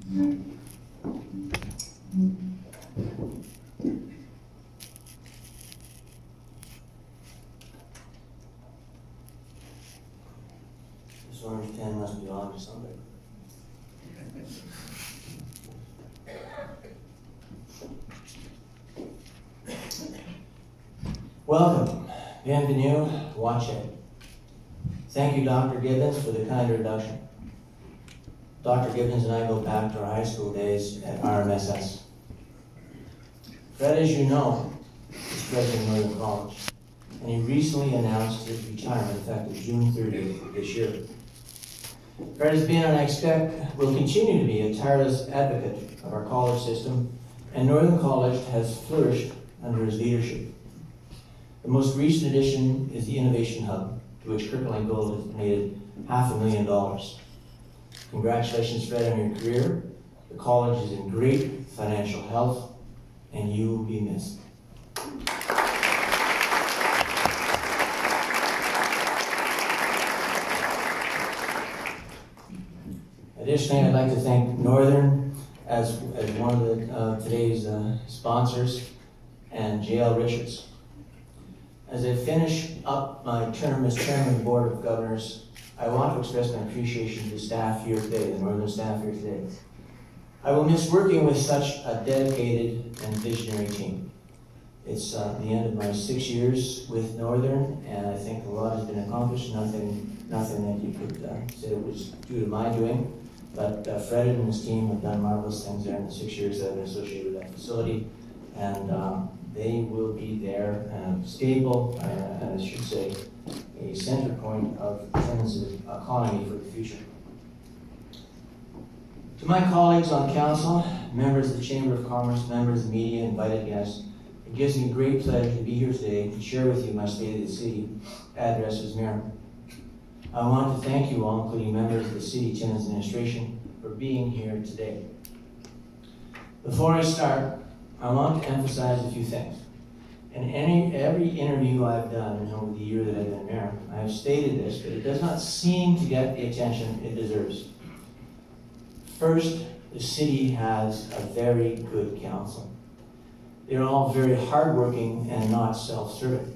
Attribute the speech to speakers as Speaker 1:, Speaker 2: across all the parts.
Speaker 1: This orange pen must be on to somebody. Welcome. Bienvenue. Watch it. Thank you, Dr. Gibbons, for the kind introduction. Dr. Gibbons and I go back to our high school days at RMSS. Fred, as you know, is president of Northern College, and he recently announced his retirement effective June 30th of this year. Fred has been, and I expect will continue to be, a tireless advocate of our college system, and Northern College has flourished under his leadership. The most recent addition is the Innovation Hub, to which Kirkland Gold has donated $500,000. Congratulations, Fred, on your career. The college is in great financial health, and you will be missed. Additionally, I'd like to thank Northern as one of today's sponsors, and J.L. Richards. As I finish up my term as chairman of the Board of Governors, I want to express my appreciation to the staff here today, the Northern staff here today. I will miss working with such a dedicated and visionary team. It's the end of my 6 years with Northern, and I think a lot has been accomplished. Nothing that you could say it was due to my doing, but Fred and his team have done marvelous things there in the 6 years that I've been associated with that facility, and they will be there, stable, and I should say, a center point of Timmins' economy for the future. To my colleagues on council, members of the Chamber of Commerce, members of the media, invited guests, it gives me great pleasure to be here today to share with you my State of the City address as mayor. I want to thank you all, including members of the City Timmins administration, for being here today. Before I start, I want to emphasize a few things. In every interview I've done over the year that I've been mayor, I have stated this, but it does not seem to get the attention it deserves. First, the city has a very good council. They're all very hardworking and not self-serving.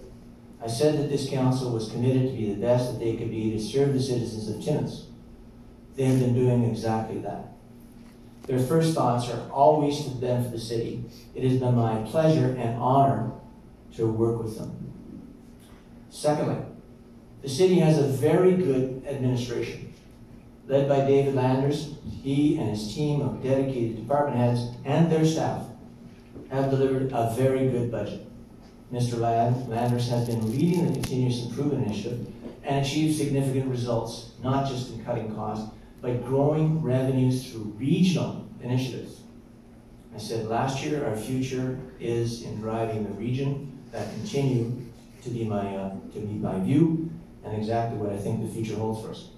Speaker 1: I said that this council was committed to be the best that they could be to serve the citizens of Timmins. They have been doing exactly that. Their first thoughts are always to the benefit of the city. It has been my pleasure and honor to work with them. Secondly, the city has a very good administration. Led by David Landers, he and his team of dedicated department heads and their staff have delivered a very good budget. Mr. Landers has been leading the continuous improvement initiative and achieved significant results, not just in cutting costs, but growing revenues through regional initiatives. I said last year, our future is in driving the region. That continue to be my view, and exactly what I think the future holds for us.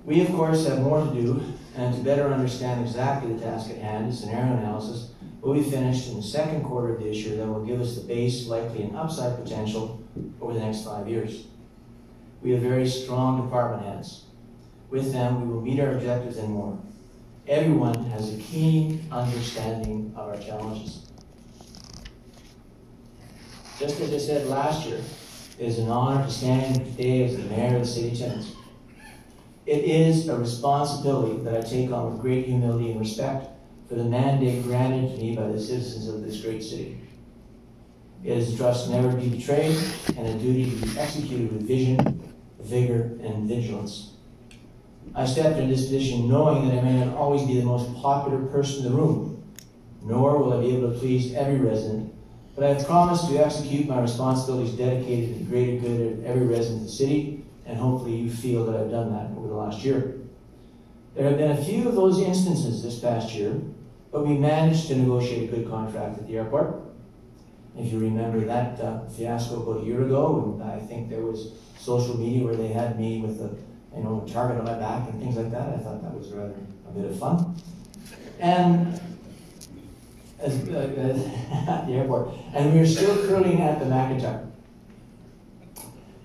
Speaker 1: We, of course, have more to do, and to better understand exactly the task at hand, a scenario analysis will be finished in the second quarter of this year that will give us the base, likely, and upside potential over the next 5 years. We have very strong department heads. With them, we will meet our objectives and more. Everyone has a keen understanding of our challenges. Just as I said last year, it is an honor to stand here today as the mayor of the city of Timmins. It is a responsibility that I take on with great humility and respect for the mandate granted to me by the citizens of this great city. It is a trust never to be betrayed and a duty to be executed with vision, vigor, and vigilance. I stepped into this position knowing that I may not always be the most popular person in the room, nor will I be able to please every resident, but I have promised to execute my responsibilities dedicated to the greater good of every resident of the city, and hopefully you feel that I've done that over the last year. There have been a few of those instances this past year, but we managed to negotiate a good contract at the airport. If you remember that fiasco about a year ago, and I think there was social media where they had me with a target on my back and things like that. I thought that was rather a bit of fun. And at the airport, and we were still curling at the McIntyre.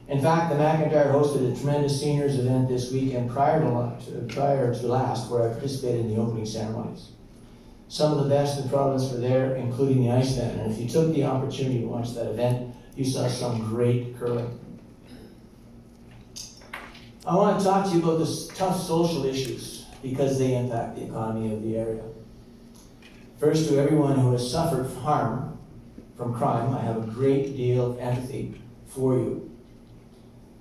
Speaker 1: In fact, the McIntyre hosted a tremendous seniors event this weekend prior to last, where I participated in the opening ceremonies. Some of the best in the province were there, including the ice band. And if you took the opportunity to watch that event, you saw some great curling. I want to talk to you about the tough social issues because they impact the economy of the area. First, to everyone who has suffered harm from crime, I have a great deal of empathy for you.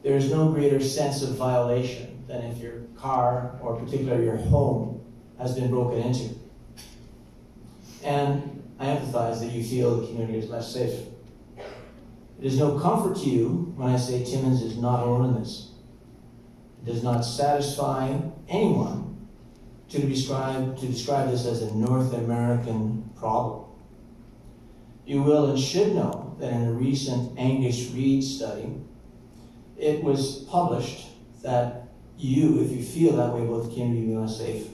Speaker 1: There is no greater sense of violation than if your car, or particularly your home, has been broken into. And I empathize that you feel the community is less safe. It is no comfort to you when I say Timmins is not alone in this. It does not satisfy anyone to describe this as a North American problem. You will and should know that in a recent Angus Reid study, it was published that you, if you feel that way about the community being unsafe,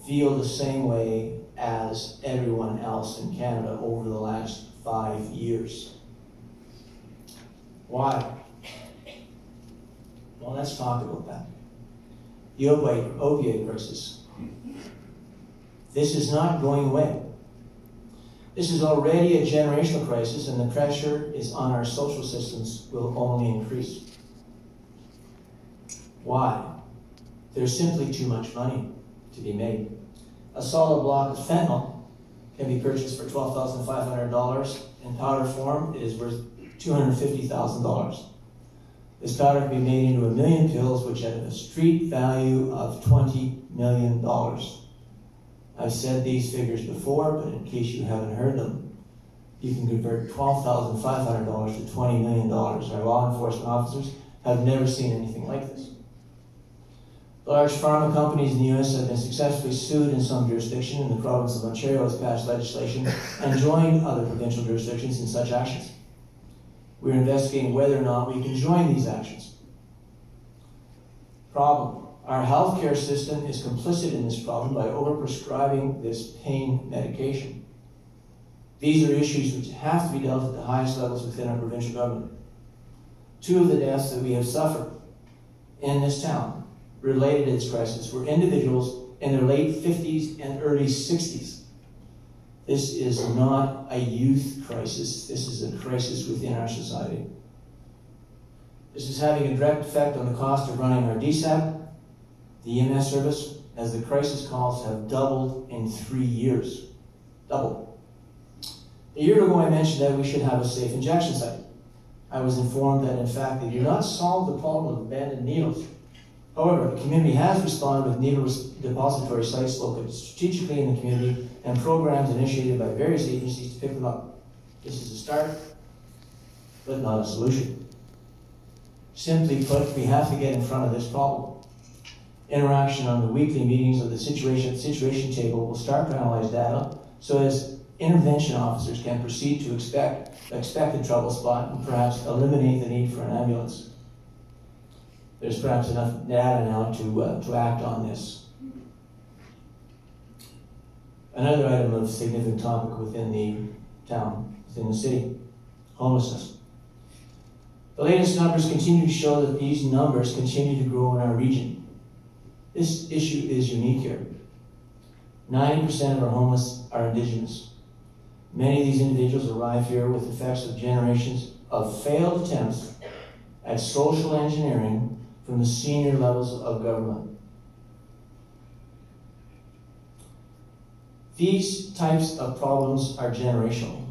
Speaker 1: feel the same way as everyone else in Canada over the last 5 years. Why? Well, let's talk about that. The opioid crisis. This is not going away. This is already a generational crisis, and the pressure is on our social systems will only increase. Why? There's simply too much money to be made. A solid block of fentanyl can be purchased for $12,500. In powder form, it is worth $250,000. This powder can be made into 1 million pills, which have a street value of $20 million. I've said these figures before, but in case you haven't heard them, you can convert $12,500 to $20 million. Our law enforcement officers have never seen anything like this. Large pharma companies in the U.S. have been successfully sued in some jurisdiction, and the province of Ontario has passed legislation and joined other provincial jurisdictions in such actions. We're investigating whether or not we can join these actions. Problem. Our healthcare system is complicit in this problem by overprescribing this pain medication. These are issues which have to be dealt at the highest levels within our provincial government. 2 of the deaths that we have suffered in this town related to this crisis were individuals in their late 50s and early 60s. This is not a youth crisis. This is a crisis within our society. This is having a direct effect on the cost of running our DSAP, the EMS service, as the crisis calls have doubled in 3 years. Doubled. A year ago, I mentioned that we should have a safe injection site. I was informed that, in fact, they do not solve the problem of abandoned needles. However, the community has responded with needle depository sites located strategically in the community and programs initiated by various agencies to pick them up. This is a start, but not a solution. Simply put, we have to get in front of this problem. Interaction on the weekly meetings of the situation table will start to analyze data so as intervention officers can proceed to expected trouble spot and perhaps eliminate the need for an ambulance. There's perhaps enough data now to act on this. Another item of significant topic within the town, within the city, homelessness. The latest numbers continue to show that these numbers continue to grow in our region. This issue is unique here. 90% of our homeless are Indigenous. Many of these individuals arrive here with effects of generations of failed attempts at social engineering from the senior levels of government. These types of problems are generational.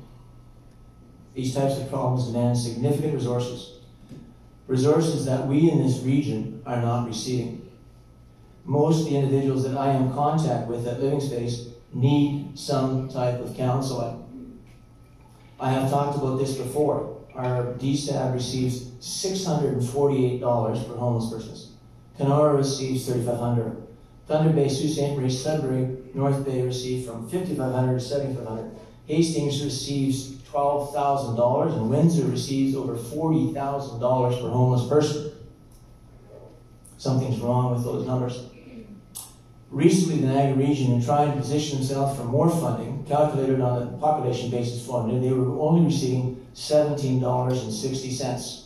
Speaker 1: These types of problems demand significant resources that we in this region are not receiving. Most of the individuals that I am in contact with at Living Space need some type of counseling. I have talked about this before. Our DSAB receives $648 per homeless person. Kenora receives $3,500. Thunder Bay, Sault Ste. Marie, Sudbury, North Bay receive from $5,500 to $7,500. Hastings receives $12,000, and Windsor receives over $40,000 per homeless person. Something's wrong with those numbers. Recently, the Niagara region, in trying to position themselves for more funding, calculated on a population basis formula, they were only receiving $17.60.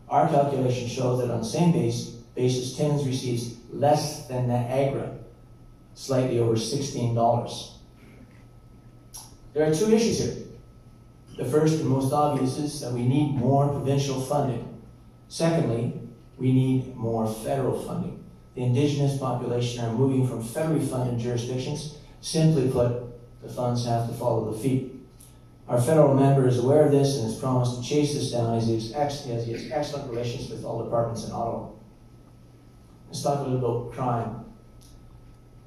Speaker 1: Our calculation shows that on the same basis, Timmins receives less than Niagara, slightly over $16. There are two issues here. The first and most obvious is that we need more provincial funding. Secondly, we need more federal funding. The Indigenous population are moving from federally funded jurisdictions. Simply put, the funds have to follow the feet. Our federal member is aware of this and has promised to chase this down as he has excellent relations with all departments in Ottawa. Let's talk a little about crime.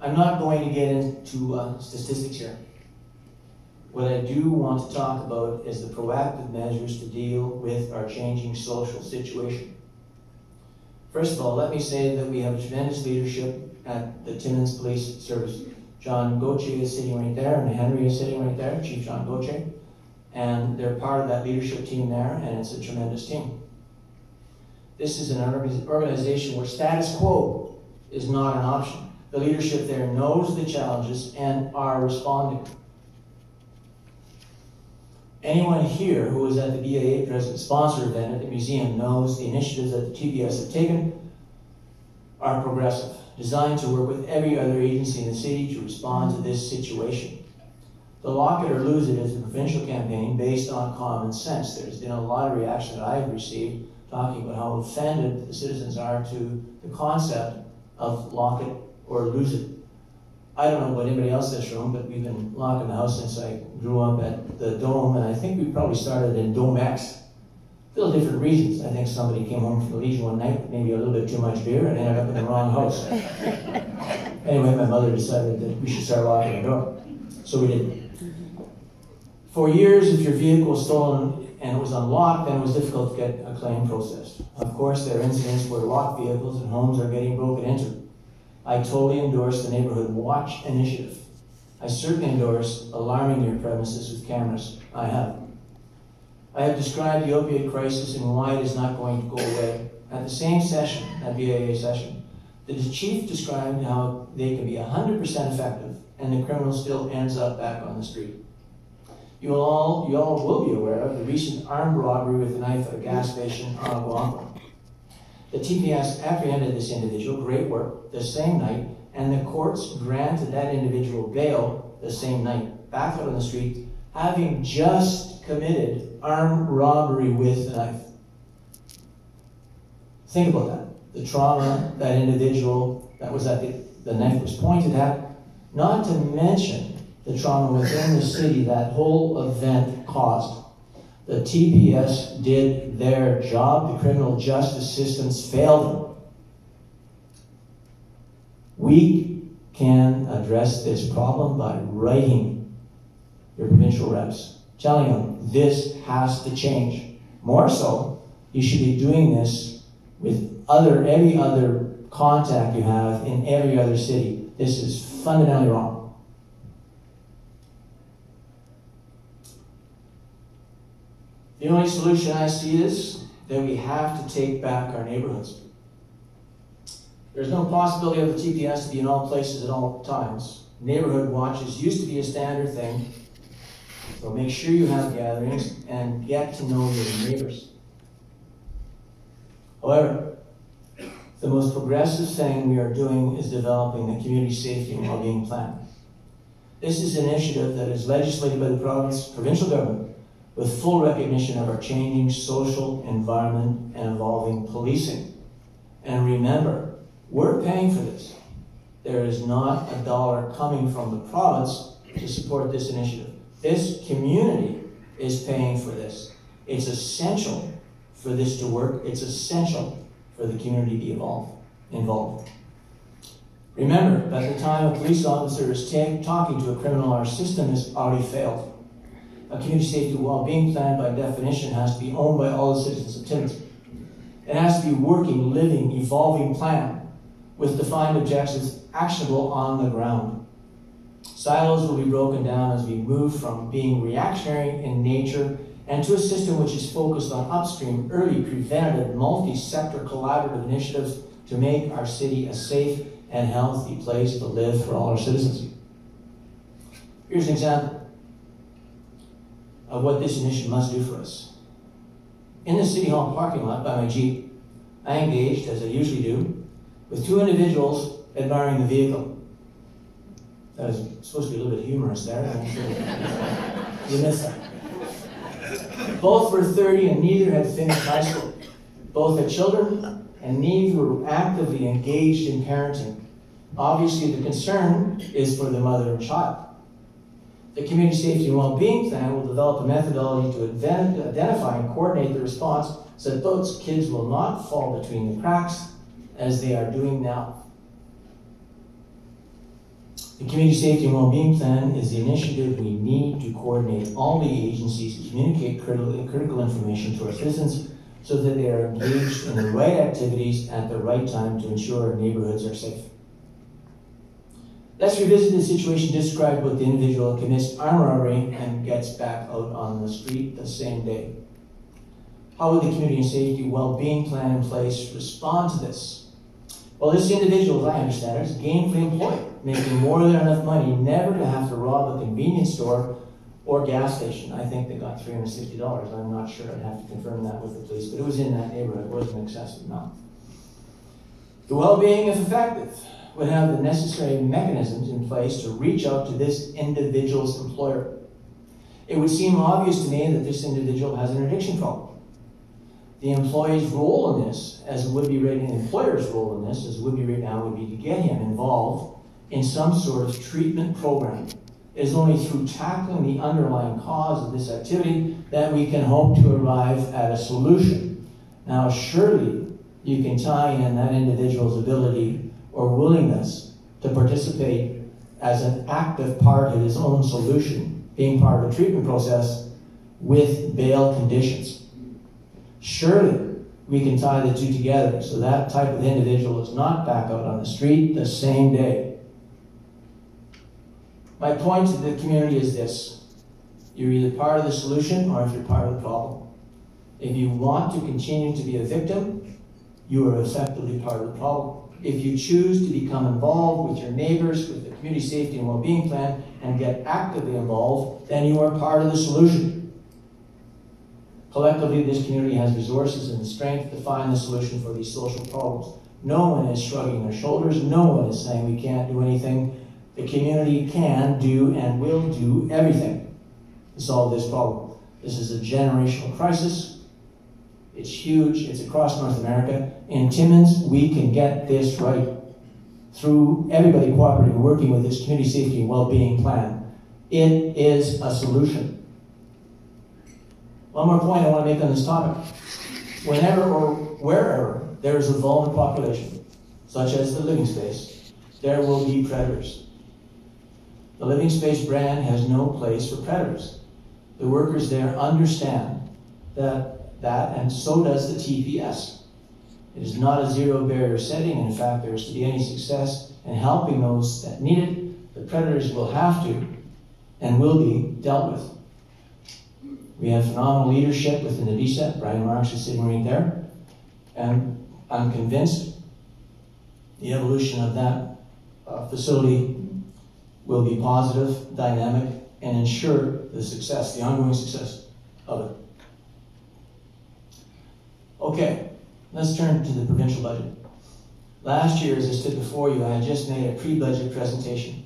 Speaker 1: I'm not going to get into statistics here. What I do want to talk about is the proactive measures to deal with our changing social situation. First of all, let me say that we have a tremendous leadership at the Timmins Police Service. John Gauthier is sitting right there, and Henry is sitting right there, Chief John Gauthier. And they're part of that leadership team there, and it's a tremendous team. This is an organization where status quo is not an option. The leadership there knows the challenges and are responding. Anyone here who was at the BAA President Sponsor event at the museum knows the initiatives that the TPS have taken are progressive, designed to work with every other agency in the city to respond to this situation. The Lock It or Lose It is a provincial campaign based on common sense. There's been a lot of reaction that I've received talking about how offended the citizens are to the concept of lock it or lose it. I don't know about anybody else in this room, but we've been locking the house since I grew up at the Dome, and I think we probably started in Dome X. Little different reasons. I think somebody came home from the Legion one night, maybe a little bit too much beer, and ended up in the wrong house. Anyway, my mother decided that we should start locking the door. So we did. For years, if your vehicle was stolen and it was unlocked, then it was difficult to get a claim processed. Of course, there are incidents where locked vehicles and homes are getting broken into. I totally endorse the Neighborhood Watch initiative. I certainly endorse alarming your premises with cameras. I have described the opiate crisis and why it is not going to go away. At the same session, that BAA session, the chief described how they can be 100% effective and the criminal still ends up back on the street. You all will be aware of the recent armed robbery with a knife at a gas station on Aguampo. The TPS apprehended this individual, great work, the same night, and the courts granted that individual bail the same night, back out on the street, having just committed armed robbery with a knife. Think about that. The trauma that individual that was at the knife was pointed at, not to mention the trauma within the city that whole event caused. The TPS did their job. The criminal justice systems failed them. We can address this problem by writing your provincial reps, telling them this has to change. More so, you should be doing this with every other contact you have in every other city. This is fundamentally wrong. The only solution I see is that we have to take back our neighborhoods. There's no possibility of the TPS to be in all places at all times. Neighborhood watches used to be a standard thing, so make sure you have gatherings and get to know your neighbors. However, the most progressive thing we are doing is developing the Community Safety and Wellbeing Plan. This is an initiative that is legislated by the provincial government with full recognition of our changing social environment and evolving policing. And remember, we're paying for this. There is not a dollar coming from the province to support this initiative. This community is paying for this. It's essential for this to work. It's essential for the community to be involved. Remember, by the time a police officer is talking to a criminal, our system has already failed. A community safety well-being plan, by definition, has to be owned by all the citizens of Timmins. It has to be a working, living, evolving plan with defined objectives actionable on the ground. Silos will be broken down as we move from being reactionary in nature and to a system which is focused on upstream, early, preventative, multi-sector collaborative initiatives to make our city a safe and healthy place to live for all our citizens. Here's an example of what this initiative must do for us. In the City Hall parking lot by my Jeep, I engaged, as I usually do, with two individuals admiring the vehicle. That was supposed to be a little bit humorous there. I'm sure you missed that. Both were 30 and neither had finished high school. Both had children and neither were actively engaged in parenting. Obviously, the concern is for the mother and child. The Community Safety and Wellbeing Plan will develop a methodology to identify and coordinate the response so that those kids will not fall between the cracks as they are doing now. The Community Safety and Wellbeing Plan is the initiative we need to coordinate all the agencies to communicate critical information to our citizens so that they are engaged in the right activities at the right time to ensure our neighborhoods are safe. Let's revisit the situation described with the individual who commits armed robbery and gets back out on the street the same day. How would the Community Safety and Wellbeing Plan in place respond to this? Well, this individual, as I understand it, is gainfully employed, making more than enough money never to have to rob a convenience store or gas station. I think they got $360. I'm not sure. I'd have to confirm that with the police, but it was in that neighborhood. It wasn't excessive amount. The well-being, if effective, would have the necessary mechanisms in place to reach out to this individual's employer. It would seem obvious to me that this individual has an addiction problem. The employee's role in this, as it would be right, the employer's role in this, as it would be right now, would be to get him involved in some sort of treatment program. It is only through tackling the underlying cause of this activity that we can hope to arrive at a solution. Now, surely you can tie in that individual's ability or willingness to participate as an active part of his own solution, being part of the treatment process, with bail conditions. Surely we can tie the two together so that type of individual is not back out on the street the same day. My point to the community is this: you're either part of the solution or if you're part of the problem. If you want to continue to be a victim, you are effectively part of the problem. If you choose to become involved with your neighbors, with the Community Safety and Wellbeing Plan, and get actively involved, then you are part of the solution. Collectively, this community has resources and the strength to find the solution for these social problems. No one is shrugging their shoulders. No one is saying we can't do anything. The community can do and will do everything to solve this problem. This is a generational crisis. It's huge. It's across North America. In Timmins, we can get this right through everybody cooperating and working with this Community Safety and Wellbeing Plan. It is a solution. One more point I want to make on this topic. Whenever or wherever there is a vulnerable population, such as the living space, there will be predators. The living space brand has no place for predators. The workers there understand that, and so does the TPS. It is not a zero barrier setting, and in fact, there is to be any success in helping those that need it, the predators will have to and will be dealt with. We have phenomenal leadership within the DSET. Brian Marks is sitting right there. And I'm convinced the evolution of that facility will be positive, dynamic, and ensure the success, the ongoing success of it. Okay, let's turn to the provincial budget. Last year, as I stood before you, I had just made a pre-budget presentation.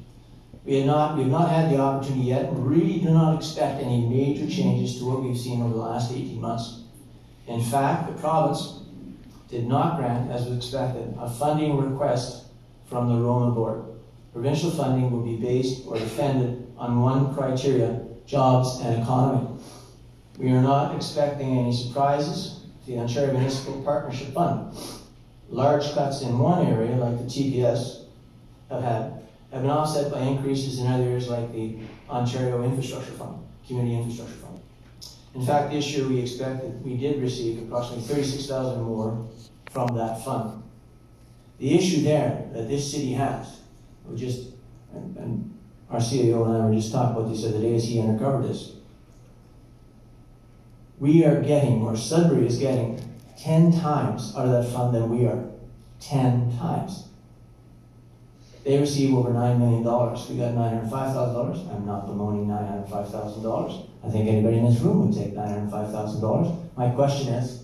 Speaker 1: We've not had the opportunity yet, and really do not expect any major changes to what we've seen over the last 18 months. In fact, the province did not grant, as was expected, a funding request from the Roma Board. Provincial funding will be based or defended on one criteria: jobs and economy. We are not expecting any surprises to the Ontario Municipal Partnership Fund. Large cuts in one area, like the TPS have been offset by increases in other areas like the Ontario Infrastructure Fund, Community Infrastructure Fund. In fact, this year we did receive approximately $36,000 more from that fund. The issue there that this city has, and our CEO and I were just talking about this the other day as he uncovered this. We are getting, or Sudbury is getting, 10 times out of that fund than we are. 10 times. They receive over $9 million. We got $905,000. I'm not bemoaning $905,000. I think anybody in this room would take $905,000 My question is,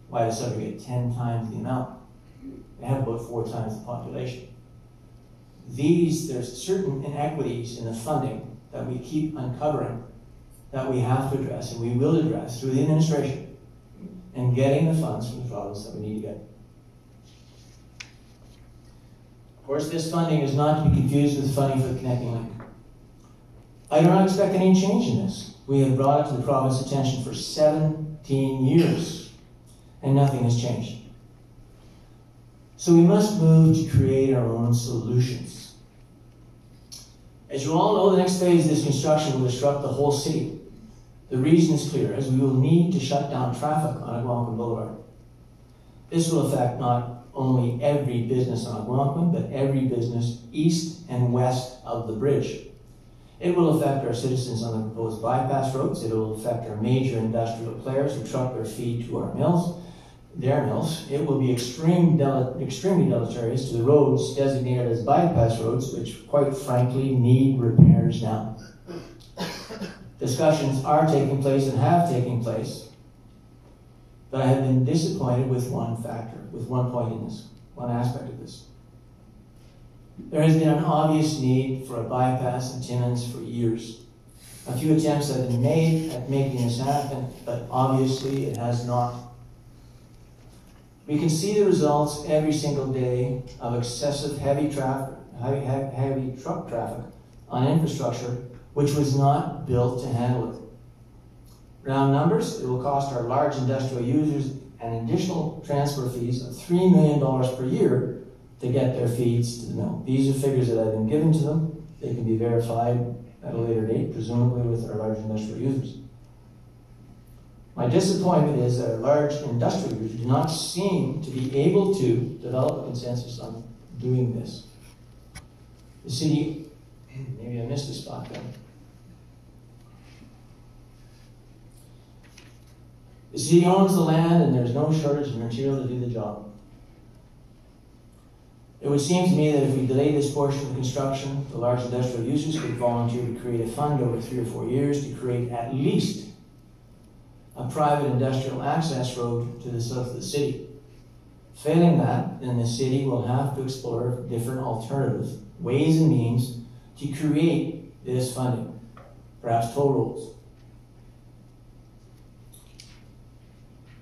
Speaker 1: why does Sudbury get 10 times the amount? They have about 4 times the population. There's certain inequities in the funding that we keep uncovering that we have to address, and we will address through the administration and getting the funds from the province that we need to get. Of course, this funding is not to be confused with funding for the Connecting Link. I do not expect any change in this. We have brought it to the province's attention for 17 years, and nothing has changed. So we must move to create our own solutions. As you all know, the next phase of this construction will disrupt the whole city. The reason is clear, as we will need to shut down traffic on Algonquin Boulevard. This will affect not only every business on Algonquin, but every business east and west of the bridge. It will affect our citizens on the proposed bypass roads. It will affect our major industrial players who truck their feed to our mills, their mills. It will be extremely deleterious to the roads designated as bypass roads, which quite frankly need repairs now. Discussions are taking place and have taken place, but I have been disappointed with one factor, with one point in this, one aspect of this. There has been an obvious need for a bypass in Timmins for years. A few attempts have been made at making this happen, but obviously it has not. We can see the results every single day of excessive heavy truck traffic on infrastructure which was not built to handle it. Round numbers, it will cost our large industrial users an additional transfer fees of $3 million per year to get their feeds to the mill. These are figures that have been given to them. They can be verified at a later date, presumably with our large industrial users. My disappointment is that our large industrial users do not seem to be able to develop a consensus on doing this. The city, maybe I missed a spot there. The city owns the land and there's no shortage of material to do the job. It would seem to me that if we delay this portion of the construction, the large industrial users could volunteer to create a fund over 3 or 4 years to create at least a private industrial access road to the south of the city. Failing that, then the city will have to explore different alternatives, ways and means to create this funding, perhaps toll roads.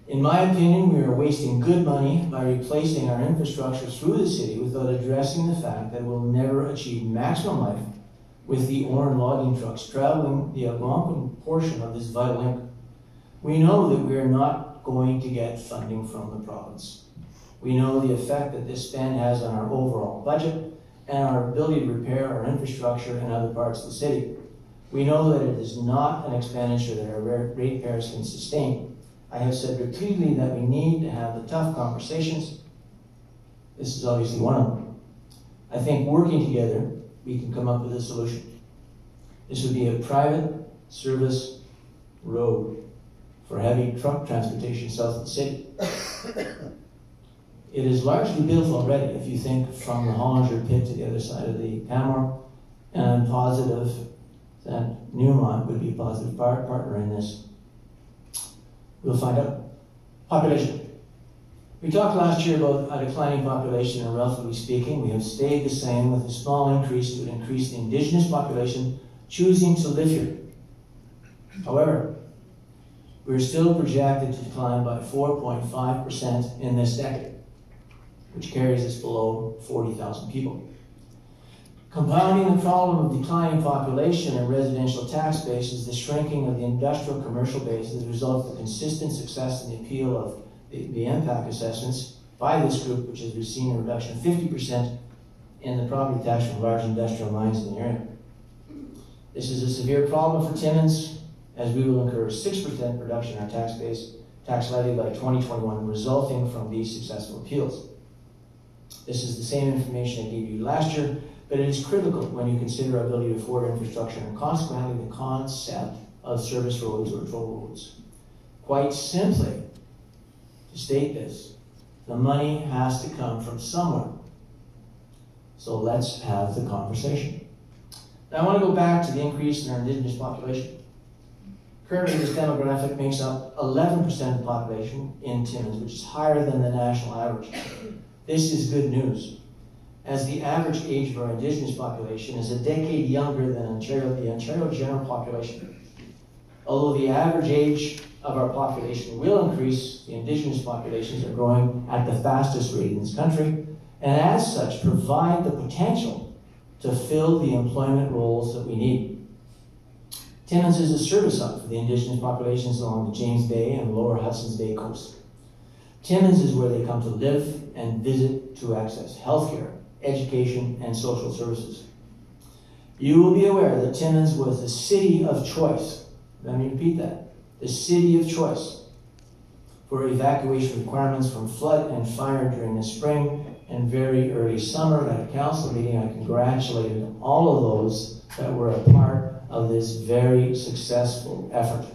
Speaker 1: In my opinion, we are wasting good money by replacing our infrastructure through the city without addressing the fact that we'll never achieve maximum life with the ore and logging trucks traveling the Algonquin portion of this vital link. We know that we are not going to get funding from the province. We know the effect that this spend has on our overall budget and our ability to repair our infrastructure in other parts of the city. We know that it is not an expenditure that our ratepayers can sustain. I have said repeatedly that we need to have the tough conversations. This is obviously one of them. I think working together, we can come up with a solution. This would be a private service road for heavy truck transportation south of the city. It is largely built already, if you think from the Hollinger pit to the other side of the Panmure, and I'm positive that Newmont would be a positive partner in this. We'll find out. Population. We talked last year about a declining population, and relatively speaking, we have stayed the same with a small increase to increase the Indigenous population choosing to live here. However, we're still projected to decline by 4.5% in this decade, which carries us below 40,000 people. Compounding the problem of declining population and residential tax base is the shrinking of the industrial commercial base as a result of the consistent success and the appeal of the impact assessments by this group, which has seen a reduction of 50% in the property tax from large industrial mines in the area. This is a severe problem for Timmins, as we will incur a 6% reduction in our tax base, tax levy by 2021, resulting from these successful appeals. This is the same information I gave you last year, but it is critical when you consider our ability to afford infrastructure and consequently the concept of service roads or toll roads. Quite simply, to state this, the money has to come from somewhere. So let's have the conversation. Now I want to go back to the increase in our Indigenous population. Currently, this demographic makes up 11% of the population in Timmins, which is higher than the national average. This is good news, as the average age of our Indigenous population is a decade younger than the Ontario general population. Although the average age of our population will increase, the Indigenous populations are growing at the fastest rate in this country, and as such provide the potential to fill the employment roles that we need. Timmins is a service hub for the Indigenous populations along the James Bay and lower Hudson's Bay coast. Timmins is where they come to live and visit to access healthcare, education, and social services. You will be aware that Timmins was the city of choice. Let me repeat that. The city of choice for evacuation requirements from flood and fire during the spring and very early summer. At a council meeting, I congratulated all of those that were a part of this very successful effort.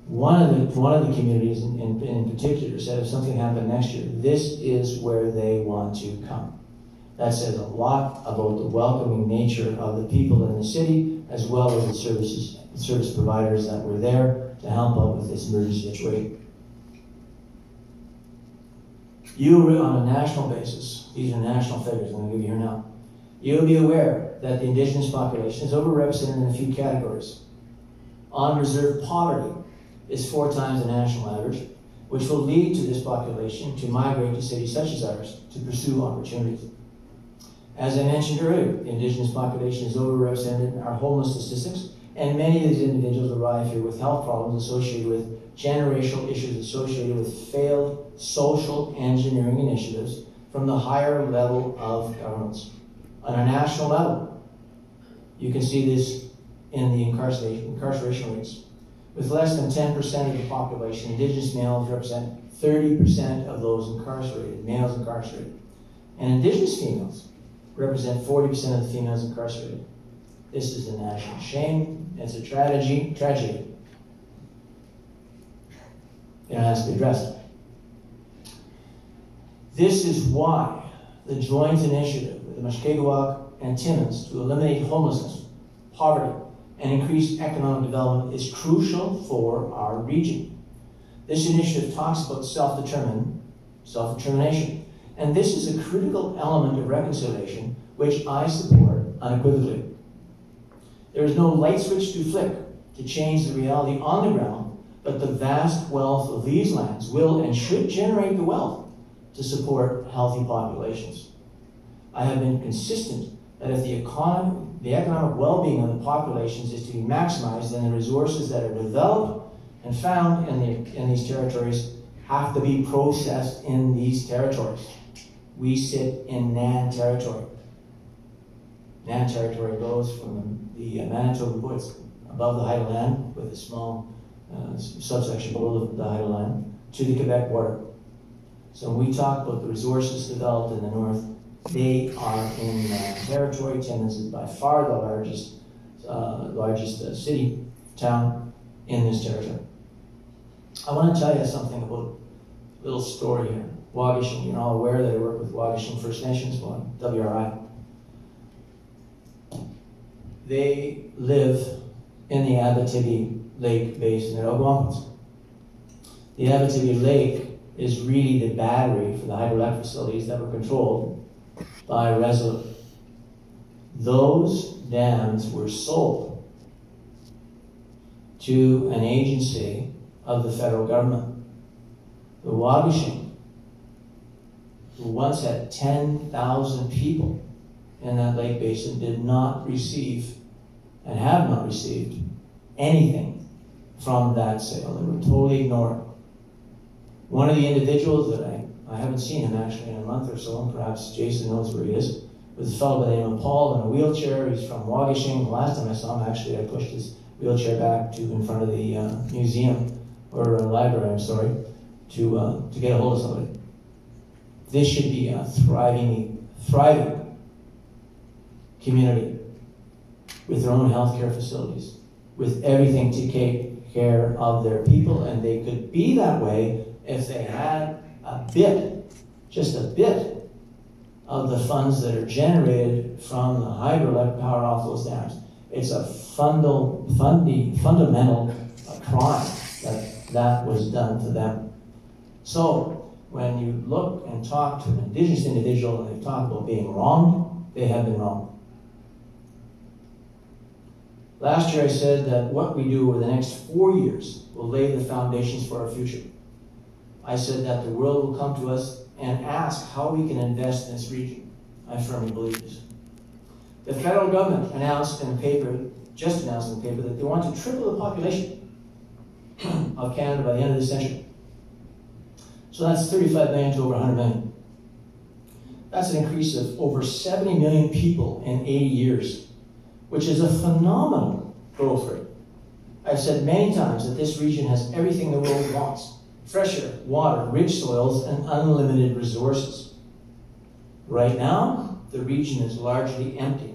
Speaker 1: One of the communities in particular said if something happened next year, this is where they want to come. That says a lot about the welcoming nature of the people in the city, as well as the service providers that were there to help out with this emergency situation. You, on a national basis, these are national figures I'm going to give you here now, you'll be aware that the Indigenous population is overrepresented in a few categories. Unreserved poverty is 4 times the national average, which will lead to this population to migrate to cities such as ours to pursue opportunities. As I mentioned earlier, the Indigenous population is overrepresented in our homeless statistics, and many of these individuals arrive here with health problems associated with generational issues associated with failed social engineering initiatives from the higher level of governments. On a national level, you can see this in the incarceration rates. With less than 10% of the population, Indigenous males represent 30% of those incarcerated, males incarcerated. And Indigenous females represent 40% of the females incarcerated. This is a national shame. It's a tragedy. It has to be addressed. This is why the joint initiative with the Mushkegowuk and Timmins to eliminate homelessness, poverty, and increase economic development is crucial for our region. This initiative talks about self-determination, and this is a critical element of reconciliation which I support unequivocally. There is no light switch to flick to change the reality on the ground, but the vast wealth of these lands will and should generate the wealth to support healthy populations. I have been consistent that if the economic well-being of the populations is to be maximized, then the resources that are developed and found in these territories have to be processed in these territories. We sit in NAN territory. NAN territory goes from the Manitoba woods above the height of land with a small subsection below the height of land to the Quebec border. So when we talk about the resources developed in the north, they are in territory. Timmins is by far the largest city, town in this territory. I want to tell you something about a little story here. Waugashing, you're all aware that I work with Waugashing First Nations, WRI. They live in the Abitibi Lake Basin at Algonquins. The Abitibi Lake is really the battery for the hydroelectric facilities that were controlled by Resolute. Those dams were sold to an agency of the federal government. The Waugashing, who once had 10,000 people in that lake basin, did not receive and have not received anything from that sale. They were totally ignored. One of the individuals that I haven't seen him actually in a month or so, and perhaps Jason knows where he is, was a fellow by the name of Paul in a wheelchair. He's from Waugashing. The last time I saw him, actually, I pushed his wheelchair back to in front of the museum, or library, I'm sorry, to get a hold of somebody. This should be a thriving community with their own healthcare facilities, with everything to take care of their people, and they could be that way if they had just a bit of the funds that are generated from the hydroelectric power off those dams. It's a fundamental crime that was done to them. So when you look and talk to an Indigenous individual and they talk about being wronged, they have been wrong. Last year I said that what we do over the next 4 years will lay the foundations for our future. I said that the world will come to us and ask how we can invest in this region. I firmly believe this. The federal government just announced in the paper that they want to triple the population of Canada by the end of this century. So that's 35 million to over 100 million. That's an increase of over 70 million people in 80 years, which is a phenomenal growth rate. I've said many times that this region has everything the world wants: fresh air, water, rich soils, and unlimited resources. Right now, the region is largely empty.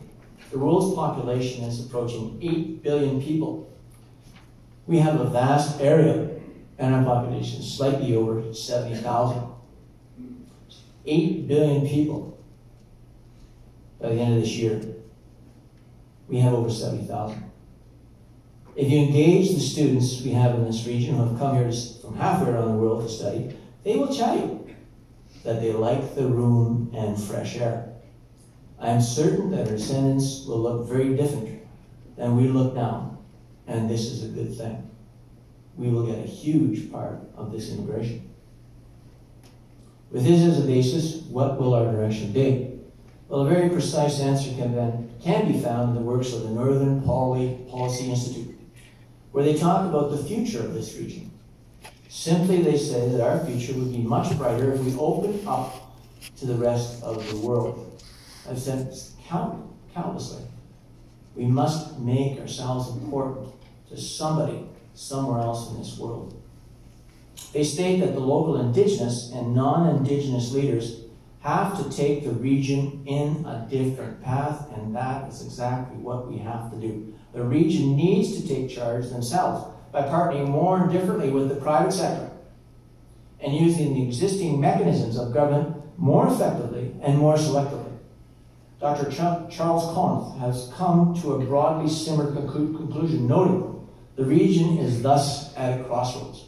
Speaker 1: The world's population is approaching 8 billion people. We have a vast area, and our population is slightly over 70,000. 8 billion people by the end of this year. We have over 70,000. If you engage the students we have in this region who have come here from halfway around the world to study, they will tell you that they like the room and fresh air. I am certain that our descendants will look very different than we look now, and this is a good thing. We will get a huge part of this immigration. With this as a basis, what will our direction be? Well, a very precise answer can be found in the works of the Northern Policy Institute, where they talk about the future of this region. Simply, they say that our future would be much brighter if we opened up to the rest of the world. I've said countlessly, we must make ourselves important to somebody somewhere else in this world. They state that the local Indigenous and non-Indigenous leaders have to take the region in a different path, and that is exactly what we have to do. The region needs to take charge themselves by partnering more and differently with the private sector and using the existing mechanisms of government more effectively and more selectively. Dr. Charles Conth has come to a broadly similar conclusion, noting the region is thus at a crossroads.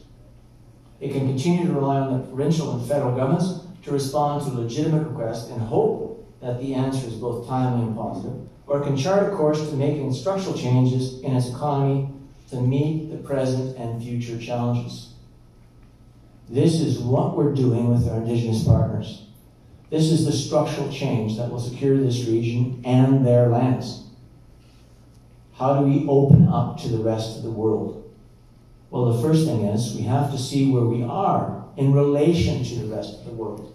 Speaker 1: It can continue to rely on the provincial and federal governments to respond to legitimate requests and hope that the answer is both timely and positive, or it can chart a course to making structural changes in its economy to meet the present and future challenges. This is what we're doing with our Indigenous partners. This is the structural change that will secure this region and their lands. How do we open up to the rest of the world? Well, the first thing is we have to see where we are in relation to the rest of the world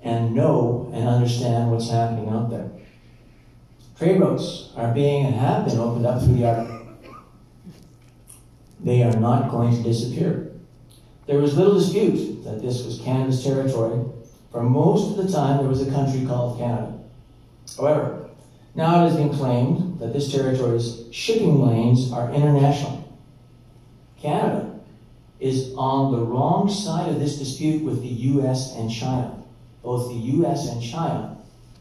Speaker 1: and know and understand what's happening out there. Trade routes are being and have been opened up through the Arctic. They are not going to disappear. There was little dispute that this was Canada's territory. For most of the time, there was a country called Canada. However, now it has been claimed that this territory's shipping lanes are international. Canada is on the wrong side of this dispute with the U.S. and China. Both the U.S. and China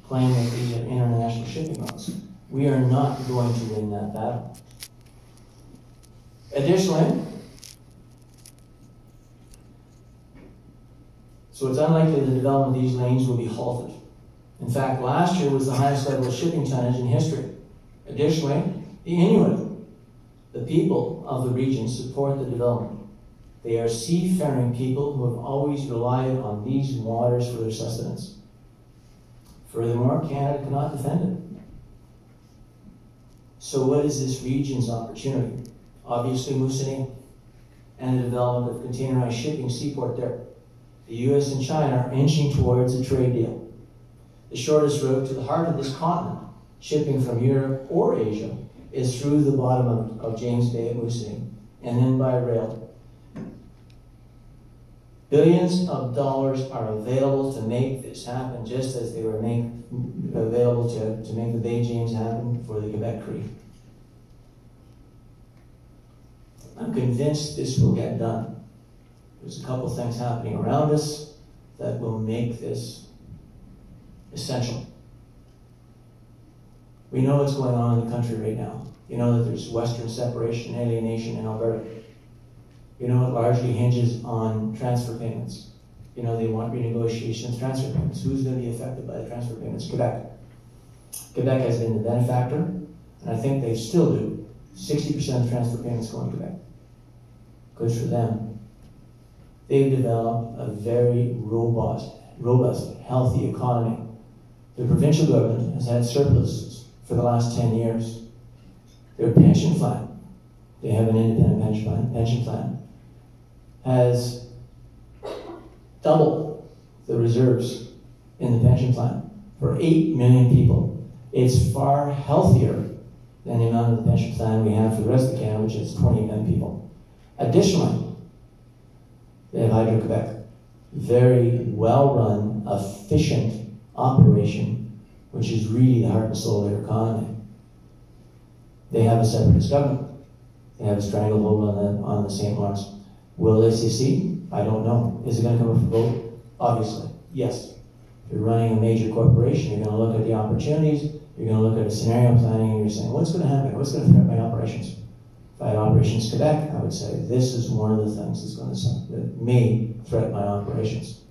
Speaker 1: claim that these are international shipping routes. We are not going to win that battle. Additionally, so it's unlikely the development of these lanes will be halted. In fact, last year was the highest level of shipping tonnage in history. Additionally, the Inuit, the people of the region, support the development. They are seafaring people who have always relied on these waters for their sustenance. Furthermore, Canada cannot defend it. So what is this region's opportunity? Obviously, Moosonee and the development of containerized shipping seaport there. The U.S. and China are inching towards a trade deal. The shortest route to the heart of this continent, shipping from Europe or Asia, is through the bottom of James Bay at Moosonee and then by rail. Billions of dollars are available to make this happen, just as they were available to make the Bay James happen for the Quebec Cree. I'm convinced this will get done. There's a couple things happening around us that will make this essential. We know what's going on in the country right now. You know that there's Western separation and alienation in Alberta. You know it largely hinges on transfer payments. You know they want renegotiation of transfer payments. Who's going to be affected by the transfer payments? Quebec. Quebec has been the benefactor, and I think they still do. 60% of transfer payments go in Quebec. Good for them. They've developed a very robust, healthy economy. The provincial government has had surpluses for the last 10 years. Their pension plan, they have an independent pension plan, has double the reserves in the pension plan for 8 million people. It's far healthier than the amount of the pension plan we have for the rest of Canada, which is 20 million people. Additionally, they have Hydro-Quebec, very well-run, efficient operation, which is really the heart and soul of their economy. They have a separatist government. They have a stranglehold on the St. Lawrence. Will they secede? I don't know. Is it going to come up for vote? Obviously, yes. If you're running a major corporation, you're going to look at the opportunities, you're going to look at a scenario planning, and you're saying, what's going to happen? What's going to threaten my operations? If I had Operations Quebec, I would say, this is one of the things that may threaten my operations.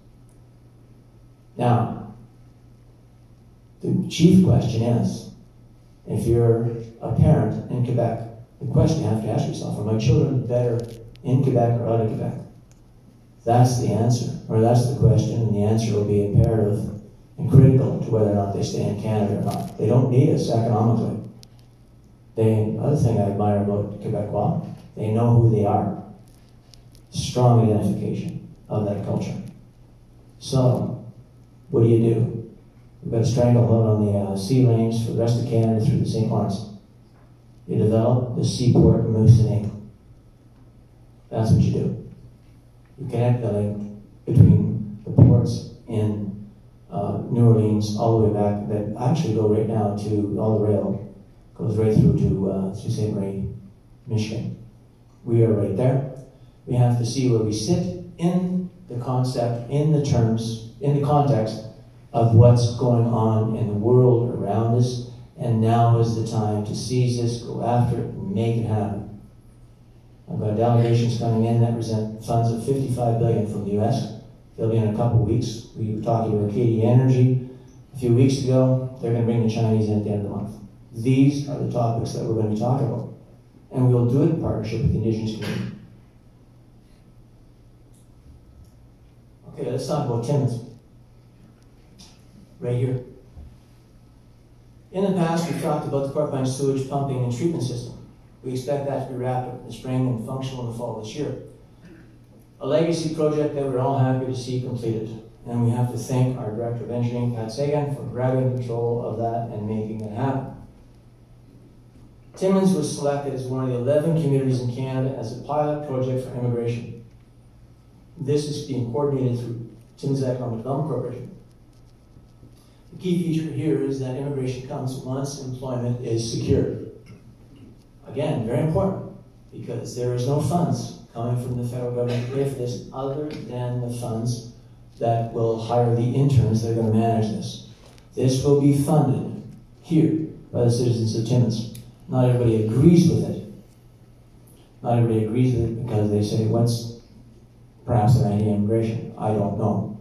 Speaker 1: Now, the chief question is, if you're a parent in Quebec, the question you have to ask yourself, are my children better in Quebec or out of Quebec? That's the answer, or that's the question, and the answer will be imperative and critical to whether or not they stay in Canada or not. They don't need us economically. The other thing I admire about Quebecois, they know who they are. Strong identification of that culture. So, what do? We've got a stranglehold on the sea lanes for the rest of Canada through the St. Lawrence. You develop the seaport Moose-St. That's what you do. You connect the link between the ports in New Orleans all the way back, that actually go right now to all the rail, goes right through to Sault Ste. Marie, Michigan. We are right there. We have to see where we sit in the concept, in the terms, in the context of what's going on in the world around us, and now is the time to seize this, go after it, and make it happen. I've got delegations coming in that present funds of $55 billion from the U.S. They'll be in a couple of weeks. We were talking to Acadia Energy a few weeks ago. They're going to bring the Chinese in at the end of the month. These are the topics that we're going to be talking about. And we'll do it in partnership with the Indigenous community. Okay, let's talk about Timmins. Right here. In the past, we've talked about the Porcupine sewage pumping and treatment system. We expect that to be wrapped up in the spring and functional in the fall this year. A legacy project that we're all happy to see completed. And we have to thank our Director of Engineering, Pat Sagan, for grabbing control of that and making it happen. Timmins was selected as one of the 11 communities in Canada as a pilot project for immigration. This is being coordinated through Timmins Economic Development Corporation. The key feature here is that immigration comes once employment is secured. Again, very important, because there is no funds coming from the federal government to pay for this other than the funds that will hire the interns that are going to manage this. This will be funded here by the citizens of Timmins. Not everybody agrees with it. Not everybody agrees with it because they say, what's perhaps an anti-immigration? I don't know.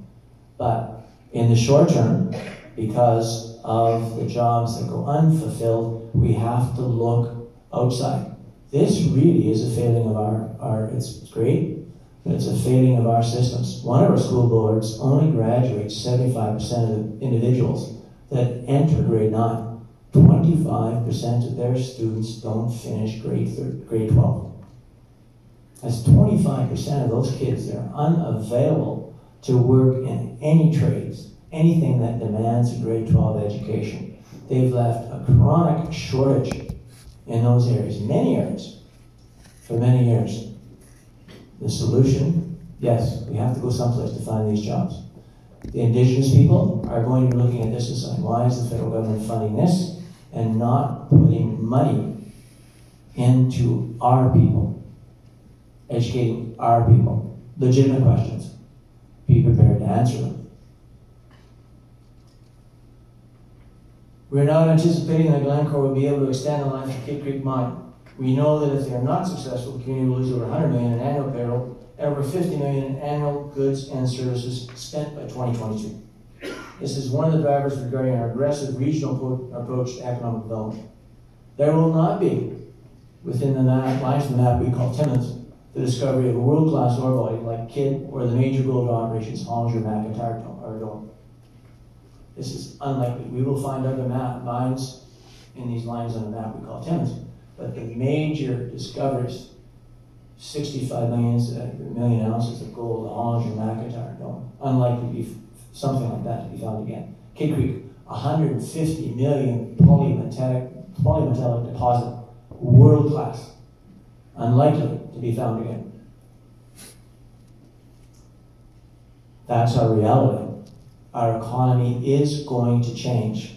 Speaker 1: But in the short term, because of the jobs that go unfulfilled, we have to look outside. This really is a failing of our it's great, but it's a failing of our systems. One of our school boards only graduates 75% of the individuals that enter grade 9. 25% of their students don't finish grade 12. That's 25% of those kids that are unavailable to work in any trades, anything that demands a grade 12 education. They've left a chronic shortage in those areas, many areas, for many years. The solution, yes, we have to go someplace to find these jobs. The Indigenous people are going to be looking at this and saying, why is the federal government funding this and not putting money into our people, educating our people? Legitimate questions. Be prepared to answer them. We're now anticipating that Glencore will be able to extend the life of Kid Creek Mine. We know that if they are not successful, the community will lose over $100 million in annual payroll and over $50 million in annual goods and services spent by 2022. This is one of the drivers regarding our aggressive regional approach to economic development. There will not be, within the lines of the map we call Timmins, the discovery of a world-class ore body like Kidd or the major gold operations Hollinger, McIntyre, or Dole. This is unlikely. We will find other mines in these lines on the map we call Timmins, but the major discoveries, 65 million ounces of gold, Hollinger, McIntyre, Dole, unlikely to be something like that to be found again. Kid Creek, 150 million polymetallic deposit, world class, unlikely to be found again. That's our reality. Our economy is going to change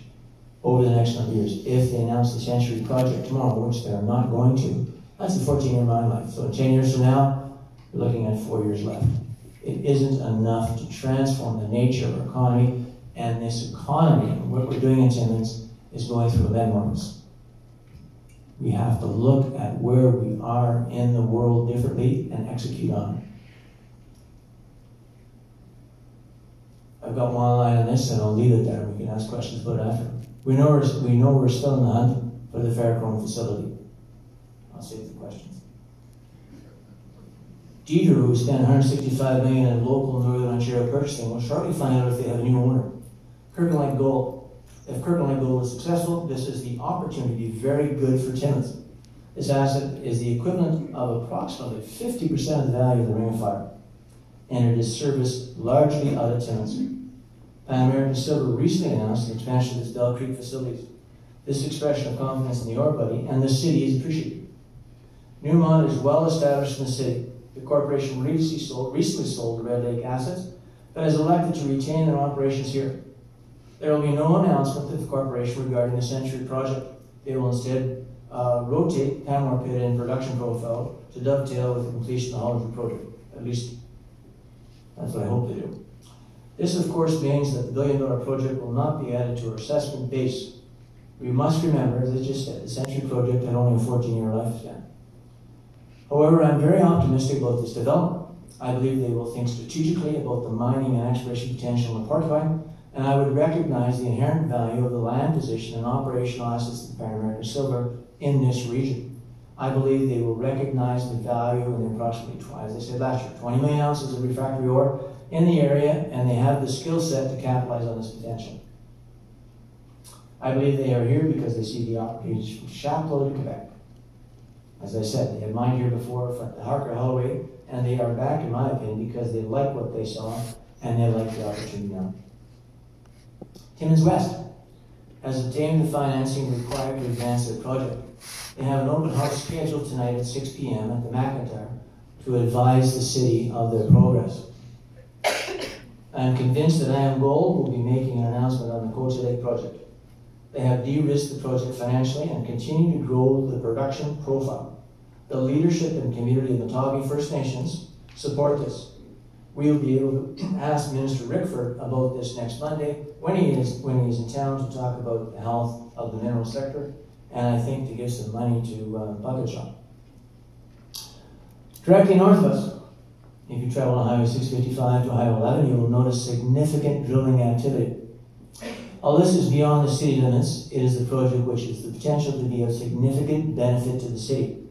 Speaker 1: over the next number of years. If they announce the Century Project tomorrow, which they're not going to, that's a 14-year mine life. So in 10 years from now, we're looking at 4 years left. It isn't enough to transform the nature of our economy, and this economy, what we're doing in Timmins, is going through a metamorphosis. We have to look at where we are in the world differently and execute on it. I've got one line on this, and I'll leave it there. We can ask questions about it after. We know we're still in the hunt for the Fairchrome facility. I'll save the questions. Dieter, who spent $165 million in local Northern Ontario purchasing, will shortly find out if they have a new owner. Kirkland Gold. If Kirkland Gold is successful, this is the opportunity to be very good for Timmins. This asset is the equivalent of approximately 50% of the value of the Ring of Fire, and it is serviced largely out of Timmins. Pan American Silver recently announced the expansion of its Bell Creek facilities. This expression of confidence in the ore body and the city is appreciated. Newmont is well established in the city. The corporation recently sold the Red Lake assets, but has elected to retain their operations here. There will be no announcement of the corporation regarding the Century Project. They will instead rotate Panmure Pit and production profile to dovetail with the completion of the Hollinger project. At least, that's what I hope they do. This, of course, means that the billion-dollar project will not be added to our assessment base. We must remember, as I just said, the Century Project had only a 14-year lifespan. However, I'm very optimistic about this development. I believe they will think strategically about the mining and exploration potential in the Porcupine, and I would recognize the inherent value of the land position and operational assets of Pan American Silver in this region. I believe they will recognize the value in the approximately, as I said last year, 20 million ounces of refractory ore in the area, and they have the skill set to capitalize on this potential. I believe they are here because they see the opportunities from Chapleau to Quebec. As I said, they had mined here before from the Harker Holloway, and they are back, in my opinion, because they like what they saw, and they like the opportunity now. Timmins West has obtained the financing required to advance their project. They have an open house scheduled tonight at 6 p.m. at the McIntyre to advise the city of their progress. I am convinced that IAM Gold will be making an announcement on the Cocha Lake project. They have de-risked the project financially and continue to grow the production profile. The leadership and community of the Matagi First Nations support this. We will be able to ask Minister Rickford about this next Monday when he is in town to talk about the health of the mineral sector, and I think to give some money to Bucket Shop. Directly north of us, if you travel on Highway 655 to Highway 11, you will notice significant drilling activity. Although this is beyond the city limits, it is the project which has the potential to be of significant benefit to the city.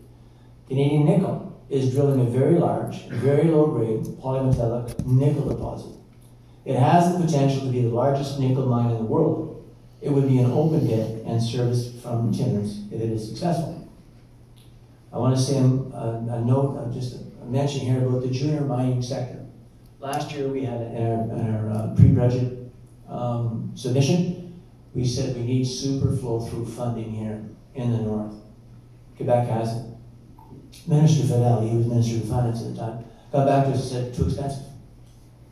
Speaker 1: Canadian Nickel is drilling a very large, very low-grade polymetallic nickel deposit. It has the potential to be the largest nickel mine in the world. It would be an open pit and serviced from Timmins if it is successful. I want to say a note, just a mention here about the junior mining sector. Last year we had in our pre-budget submission, we said we need super flow-through funding here in the north. Quebec has it. Minister Fidel, he was Minister of Finance at the time, got back to us and said, too expensive.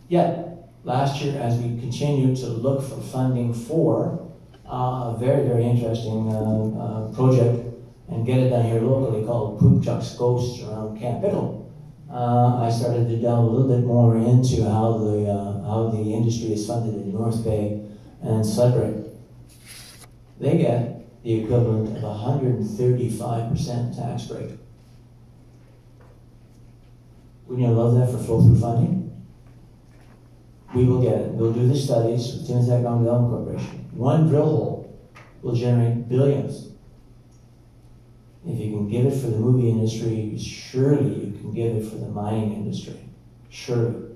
Speaker 1: Yet, last year, as we continued to look for funding for a very, very interesting project and get it done here locally called Poop Trucks Ghosts around Camp Biddle, I started to delve a little bit more into how the industry is funded in North Bay and Sudbury. they get the equivalent of 135% tax break. Wouldn't you love that for flow-through funding? We will get it. We'll do the studies with Timmins Economic Development Corporation. One drill hole will generate billions. If you can give it for the movie industry, surely you can give it for the mining industry. Surely.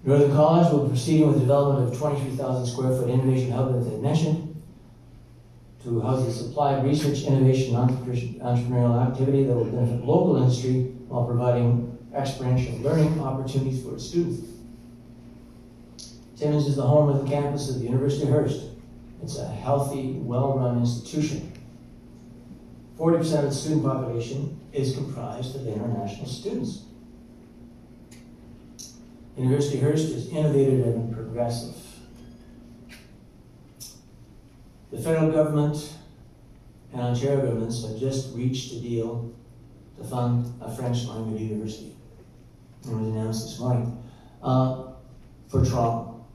Speaker 1: Northern College will be proceeding with the development of 23,000 square foot innovation hub, as I mentioned, to house the supply of research, innovation, and entrepreneurial activity that will benefit local industry while providing experiential learning opportunities for its students. Timmins is the home of the campus of the University of Hearst. It's a healthy, well-run institution. 40% of its student population is comprised of international students. University of Hearst is innovative and progressive. The federal government and Ontario governments have just reached a deal to fund a French language university. It was announced this morning for Toronto.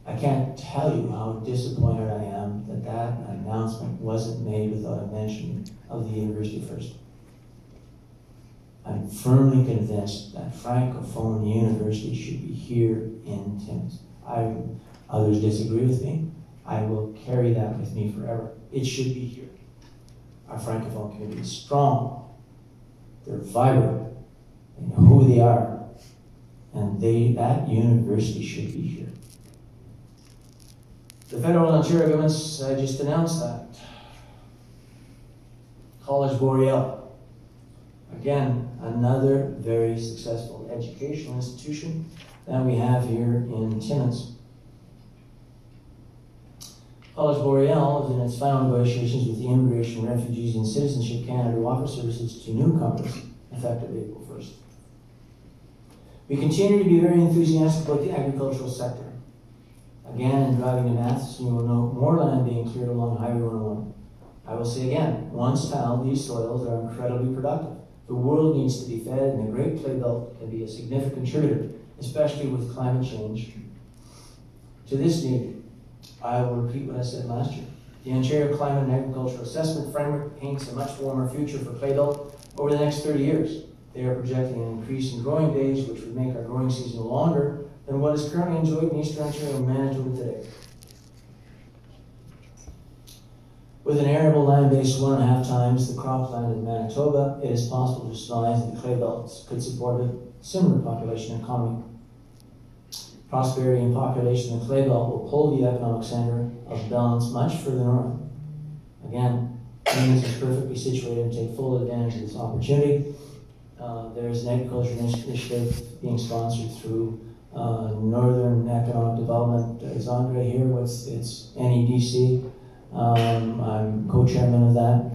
Speaker 1: I can't tell you how disappointed I am that that announcement wasn't made without a mention of the University of Hearst. I'm firmly convinced that Francophone University should be here in Timmins. Others disagree with me. I will carry that with me forever. It should be here. Our Francophone community is strong. They're vibrant. They know who they are. And that university should be here. The federal and Ontario governments just announced that. College Boreal. Again, another very successful educational institution that we have here in Timmins. College Boreal is in its final negotiations with the Immigration, Refugees and Citizenship Canada to offer services to newcomers effective April 1st. We continue to be very enthusiastic about the agricultural sector. Again, in driving to Maths, you will note more land being cleared along Highway 101. I will say again, once found, these soils are incredibly productive. The world needs to be fed, and the Great Clay Belt can be a significant contributor, especially with climate change. To this need, I will repeat what I said last year. The Ontario Climate and Agricultural Assessment Framework paints a much warmer future for Clay Belt over the next 30 years. They are projecting an increase in growing days, which would make our growing season longer than what is currently enjoyed in Eastern Ontario and Manitoba today. With an arable land base 1.5 times the cropland in Manitoba, it is possible to surmise that the Clay Belts could support a similar population economy. Prosperity and population in the Clay Belt will pull the economic center of balance much further north. Again, Timmins is perfectly situated to take full advantage of this opportunity. There's an agriculture initiative being sponsored through Northern Economic Development. Is Andre here? It's NEDC. I'm co-chairman of that.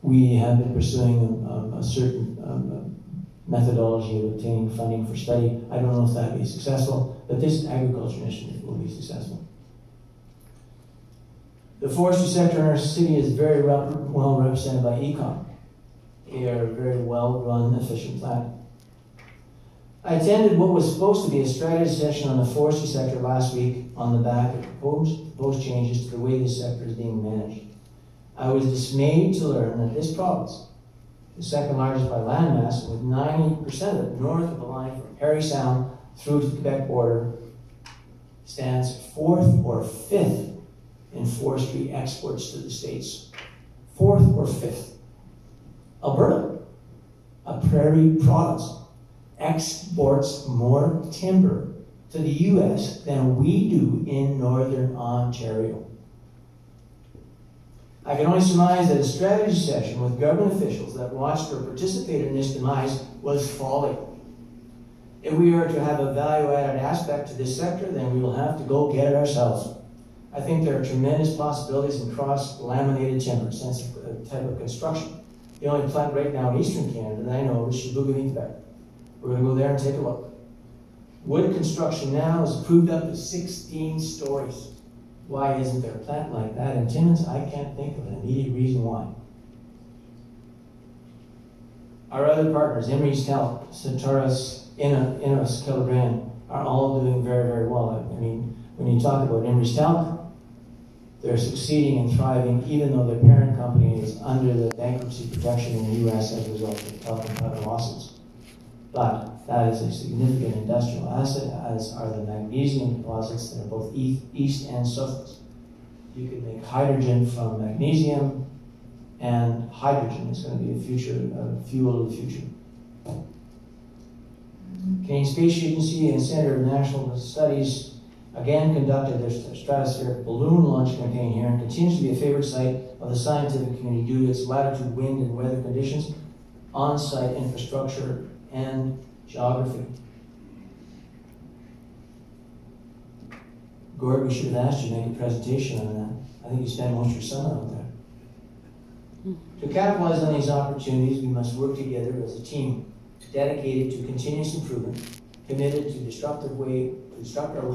Speaker 1: We have been pursuing a certain methodology of obtaining funding for study. I don't know if that will be successful, but this agriculture initiative will be successful. The forestry sector in our city is very well represented by Econ. They are a very well-run, efficient plant. I attended what was supposed to be a strategy session on the forestry sector last week on the back of proposed changes to the way this sector is being managed. I was dismayed to learn that this province, the second largest by land mass, with 90% of it north of the line from Parry Sound through to the Quebec border, stands 4th or 5th in forestry exports to the States. 4th or 5th. Alberta, a prairie province, exports more timber to the U.S. than we do in Northern Ontario. I can only surmise that a strategy session with government officials that watched or participated in this demise was folly. If we are to have a value-added aspect to this sector, then we will have to go get it ourselves. I think there are tremendous possibilities in cross-laminated timber, sensitive type of construction. The only plant right now in Eastern Canada that I know is Chibougamau, Quebec. We're going to go there and take a look. Wood construction now is approved up to 16 stories. Why isn't there a plant like that in Timmins? I can't think of an immediate reason why. Our other partners, Emery's Health, Centaurus, Innos, Kilgrand, are all doing very, very well. I mean, when you talk about Timmins, they're succeeding and thriving even though their parent company is under the bankruptcy protection in the U.S. as a result of telecom lawsuits. But that is a significant industrial asset, as are the magnesium deposits that are both east and southwest. You can make hydrogen from magnesium, and hydrogen is going to be a fuel of the future. Canadian Space Agency and Center of National Studies again conducted their stratospheric balloon launch campaign here and continues to be a favorite site of the scientific community due to its latitude, wind, and weather conditions, on-site infrastructure, and geography. Gord, we should have asked you to make a presentation on that. I think you spend most of your summer out there. To capitalize on these opportunities, we must work together as a team, dedicated to continuous improvement, committed to disrupt our way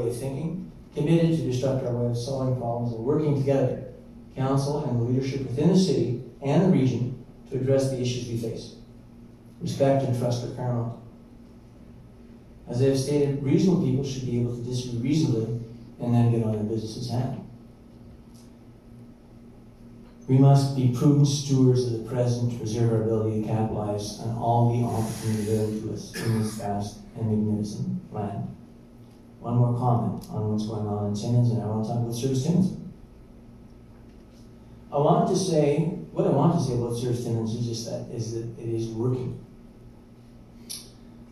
Speaker 1: of thinking, committed to disrupt our way of solving problems, and working together, council and the leadership within the city and the region, to address the issues we face. Respect and trust are paramount. As I have stated, reasonable people should be able to disagree reasonably and then get on their business's hand. We must be prudent stewards of the present to preserve our ability to capitalize on all the opportunities available to us in this vast and magnificent land. One more comment on what's going on in Timmins, and I want to talk about Service Timmins. What I want to say about Service Timmins is that it is working.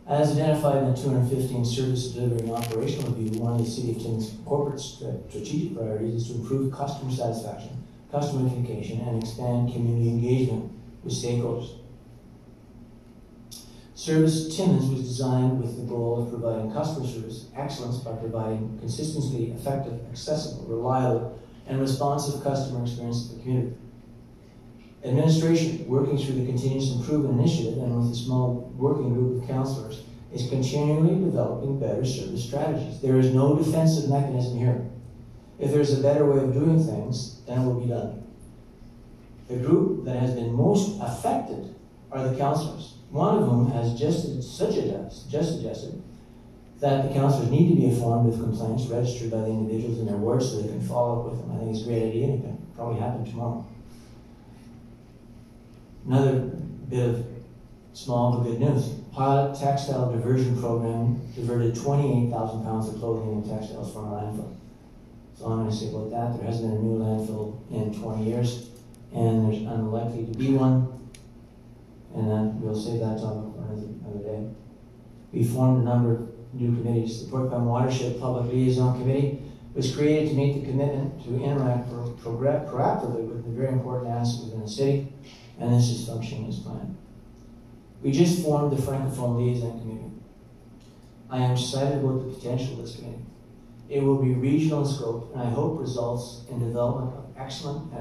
Speaker 1: As identified in the 215 Service Delivery and Operational Review, one of the City of Timmins' corporate strategic priorities is to improve customer satisfaction, customer communication, and expand community engagement with stakeholders. Service Timmins was designed with the goal of providing customer service excellence by providing consistently effective, accessible, reliable, and responsive customer experience to the community. Administration, working through the Continuous Improvement Initiative and with a small working group of councillors, is continually developing better service strategies. There is no defensive mechanism here. If there's a better way of doing things, then it will be done. The group that has been most affected are the councillors, one of whom has just suggested that the councillors need to be informed of complaints registered by the individuals in their wards so they can follow up with them. I think it's a great idea, and it can probably happen tomorrow. Another bit of small but good news. Pilot textile diversion program diverted 28,000 pounds of clothing and textiles from our landfill. So I'm going to say about that. There hasn't been a new landfill in 20 years, and there's unlikely to be one. And then we'll save that topic for another day. We formed a number of new committees. The Porcupine Watershed Public Liaison Committee was created to meet the commitment to interact proactively with the very important assets within the city, and this is functioning as planned. We just formed the Francophone Liaison Committee. I am excited about the potential of this committee. It will be regional in scope, and I hope results in development of excellent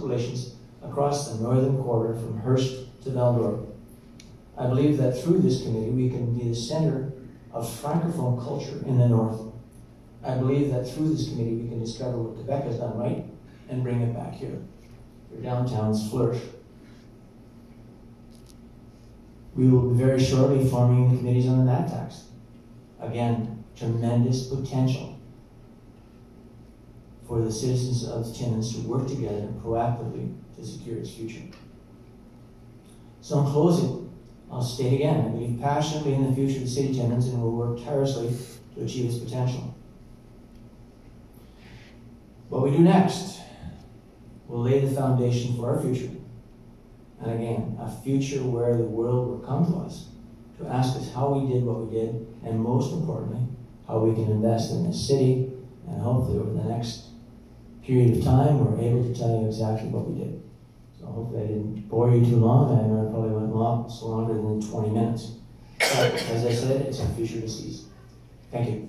Speaker 1: relations across the northern corridor from Hearst to Val-d'Or. I believe that through this committee we can be the center of Francophone culture in the north. I believe that through this committee we can discover what Quebec has done right and bring it back here. Your downtowns flourish. We will be very shortly forming the committees on the nat tax. Again, tremendous potential for the citizens of Timmins to work together proactively to secure its future. So in closing, I'll state again, I believe passionately in the future of the City of Timmins and will work tirelessly to achieve its potential. What we do next will lay the foundation for our future. And again, a future where the world will come to us to ask us how we did what we did, and most importantly, how we can invest in this city, and hopefully over the next period of time, we're able to tell you exactly what we did. So hopefully I didn't bore you too long. I know I probably went longer than 20 minutes. But as I said, it's a future to seize. Thank you.